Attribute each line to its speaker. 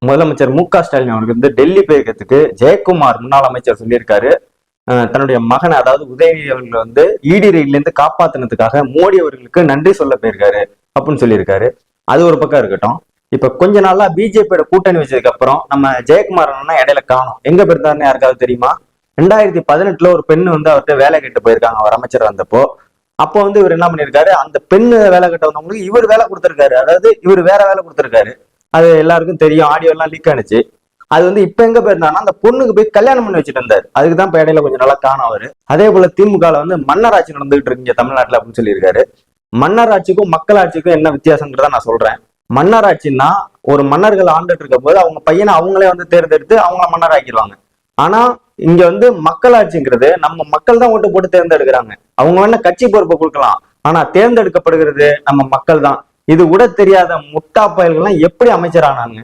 Speaker 1: முதலமைச்சர் மு.க. ஸ்டாலின் அவருக்கு வந்து டெல்லி போயிருக்கிறதுக்கு ஜெயக்குமார் முன்னாள் அமைச்சர் சொல்லியிருக்காரு. தன்னுடைய மகனை அதாவது உதயநிதி அவர்களை வந்து இடி ரெய்ட்ல இருந்து காப்பாத்தினதுக்காக மோடி அவர்களுக்கு நன்றி சொல்ல போயிருக்காரு அப்படின்னு சொல்லியிருக்காரு. அது ஒரு பக்கம் இருக்கட்டும். இப்ப கொஞ்ச நாளா பிஜேபியோட கூட்டணி வச்சதுக்கு அப்புறம் நம்ம ஜெயக்குமார் இடையில காணும். எங்க போயிருந்தாருன்னு யாருக்காவது தெரியுமா? 2018 ஒரு பெண்ணு வந்து அவர்கிட்ட வேலை கேட்டு போயிருக்காங்க அவர் அமைச்சர் வந்தப்போ. அப்போ வந்து இவர் என்ன பண்ணிருக்காரு, அந்த பெண்ணு வேலை கட்ட வந்தவங்களுக்கு இவர் வேலை கொடுத்திருக்காரு. அதாவது இவர் வேற வேலை கொடுத்திருக்காரு. அது எல்லாருக்கும் தெரியும். ஆடியோ எல்லாம் லீக் ஆனிச்சு. அது வந்து இப்ப எங்க போயிருந்தாருன்னா அந்த பொண்ணுக்கு போய் கல்யாணம் பண்ணி வச்சுட்டு இருந்தாரு. அதுக்குதான் இப்ப இடையில கொஞ்சம் நல்லா காணும் அவரு. அதே போல திமுக வந்து மன்னராட்சி நடந்துகிட்டு இருக்கு தமிழ்நாட்டுல அப்படின்னு சொல்லியிருக்காரு. மன்னராட்சிக்கும் மக்களாட்சிக்கும் என்ன வித்தியாசங்கிறத நான் சொல்றேன். மன்னராட்சின்னா ஒரு மன்னர்கள் ஆண்டுட்டு இருக்க போது அவங்க பையனை அவங்களே வந்து தேர்ந்தெடுத்து அவங்கள மன்னராக்கிடுவாங்க. ஆனா இங்க வந்து மக்களாட்சிங்கிறது நம்ம மக்கள் தான் ஓட்டு போட்டு தேர்ந்தெடுக்கிறாங்க. அவங்க வேணா கட்சி பொறுப்பை கொடுக்கலாம். ஆனா தேர்ந்தெடுக்கப்படுகிறது நம்ம மக்கள் தான். இது கூட தெரியாத முட்டா பயல்கள்லாம் எப்படி அமைச்சர் ஆனாங்க?